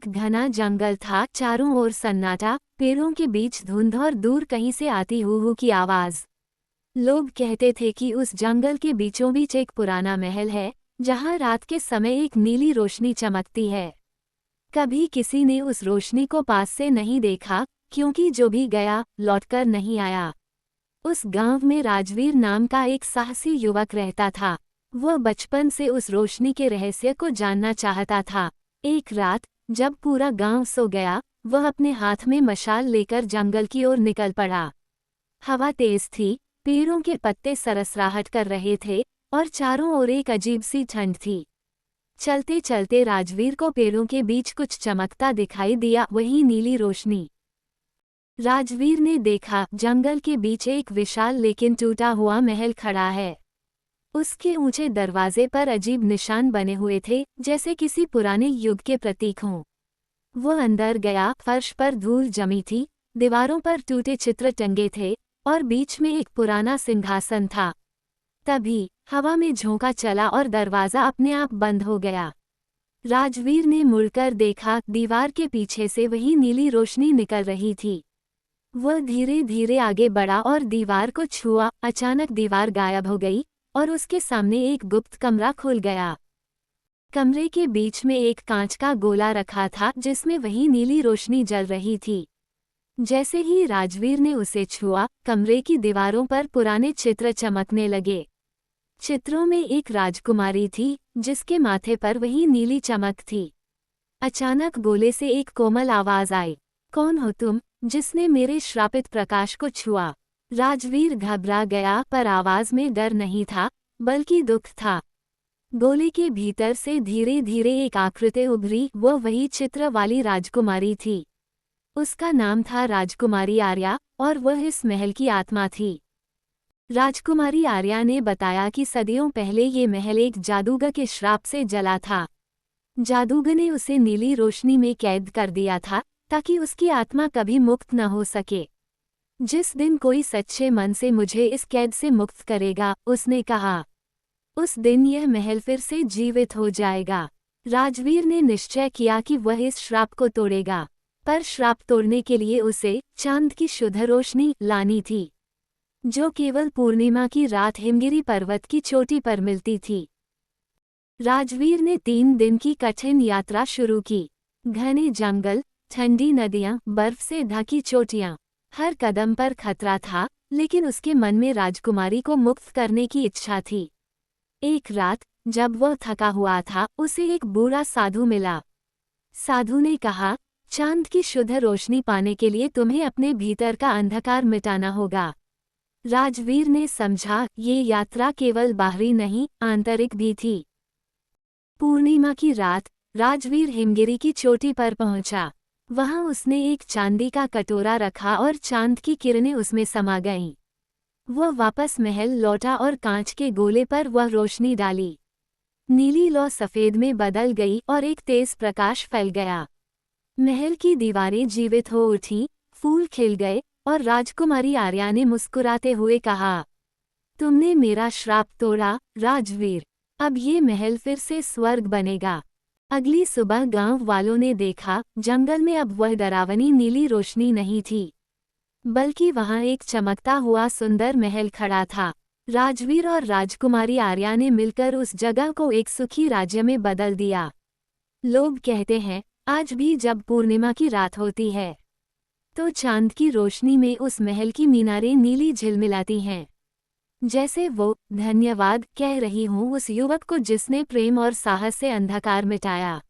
एक घना जंगल था, चारों ओर सन्नाटा, पेड़ों के बीच धुंध और दूर कहीं से आती हू की आवाज। लोग कहते थे कि उस जंगल के बीचों बीच एक पुराना महल है, जहां रात के समय एक नीली रोशनी चमकती है। कभी किसी ने उस रोशनी को पास से नहीं देखा, क्योंकि जो भी गया लौटकर नहीं आया। उस गांव में राजवीर नाम का एक साहसी युवक रहता था। वह बचपन से उस रोशनी के रहस्य को जानना चाहता था। एक रात जब पूरा गांव सो गया, वह अपने हाथ में मशाल लेकर जंगल की ओर निकल पड़ा। हवा तेज थी, पेड़ों के पत्ते सरसराहट कर रहे थे और चारों ओर एक अजीब सी ठंड थी। चलते चलते राजवीर को पेड़ों के बीच कुछ चमकता दिखाई दिया, वही नीली रोशनी। राजवीर ने देखा, जंगल के बीच एक विशाल लेकिन टूटा हुआ महल खड़ा है। उसके ऊंचे दरवाजे पर अजीब निशान बने हुए थे, जैसे किसी पुराने युग के प्रतीक हों। वह अंदर गया, फर्श पर धूल जमी थी, दीवारों पर टूटे चित्र टंगे थे और बीच में एक पुराना सिंहासन था। तभी हवा में झोंका चला और दरवाजा अपने आप बंद हो गया। राजवीर ने मुड़कर देखा, दीवार के पीछे से वही नीली रोशनी निकल रही थी। वह धीरे धीरे आगे बढ़ा और दीवार को छुआ। अचानक दीवार गायब हो गई और उसके सामने एक गुप्त कमरा खुल गया। कमरे के बीच में एक कांच का गोला रखा था, जिसमें वही नीली रोशनी जल रही थी। जैसे ही राजवीर ने उसे छुआ, कमरे की दीवारों पर पुराने चित्र चमकने लगे। चित्रों में एक राजकुमारी थी, जिसके माथे पर वही नीली चमक थी। अचानक गोले से एक कोमल आवाज आई, कौन हो तुम, जिसने मेरे श्रापित प्रकाश को छुआ? राजवीर घबरा गया, पर आवाज में डर नहीं था, बल्कि दुख था। गोले के भीतर से धीरे धीरे एक आकृति उभरी। वह वही चित्र वाली राजकुमारी थी। उसका नाम था राजकुमारी आर्या और वह इस महल की आत्मा थी। राजकुमारी आर्या ने बताया कि सदियों पहले ये महल एक जादूगर के श्राप से जला था। जादूगर ने उसे नीली रोशनी में कैद कर दिया था, ताकि उसकी आत्मा कभी मुक्त न हो सके। जिस दिन कोई सच्चे मन से मुझे इस कैद से मुक्त करेगा, उसने कहा, उस दिन यह महल फिर से जीवित हो जाएगा। राजवीर ने निश्चय किया कि वह इस श्राप को तोड़ेगा, पर श्राप तोड़ने के लिए उसे चांद की शुद्ध रोशनी लानी थी, जो केवल पूर्णिमा की रात हिमगिरी पर्वत की चोटी पर मिलती थी। राजवीर ने 3 दिन की कठिन यात्रा शुरू की। घने जंगल, ठंडी नदियां, बर्फ से ढकी चोटियां, हर कदम पर खतरा था, लेकिन उसके मन में राजकुमारी को मुक्त करने की इच्छा थी। एक रात जब वह थका हुआ था, उसे एक बूढ़ा साधु मिला। साधु ने कहा, चांद की शुद्ध रोशनी पाने के लिए तुम्हें अपने भीतर का अंधकार मिटाना होगा। राजवीर ने समझा, ये यात्रा केवल बाहरी नहीं, आंतरिक भी थी। पूर्णिमा की रात राजवीर हिमगिरी की चोटी पर पहुंचा। वहां उसने एक चांदी का कटोरा रखा और चांद की किरणें उसमें समा गईं। वह वापस महल लौटा और कांच के गोले पर वह रोशनी डाली। नीली लौ सफेद में बदल गई और एक तेज प्रकाश फैल गया। महल की दीवारें जीवित हो उठी, फूल खिल गए और राजकुमारी आर्या ने मुस्कुराते हुए कहा, तुमने मेरा श्राप तोड़ा, राजवीर। अब ये महल फिर से स्वर्ग बनेगा। अगली सुबह गांव वालों ने देखा, जंगल में अब वह डरावनी नीली रोशनी नहीं थी, बल्कि वहां एक चमकता हुआ सुंदर महल खड़ा था। राजवीर और राजकुमारी आर्या ने मिलकर उस जगह को एक सुखी राज्य में बदल दिया। लोग कहते हैं, आज भी जब पूर्णिमा की रात होती है, तो चांद की रोशनी में उस महल की मीनारें नीली झिलमिलाती हैं, जैसे वो धन्यवाद कह रही हूँ उस युवक को जिसने प्रेम और साहस से अंधकार मिटाया।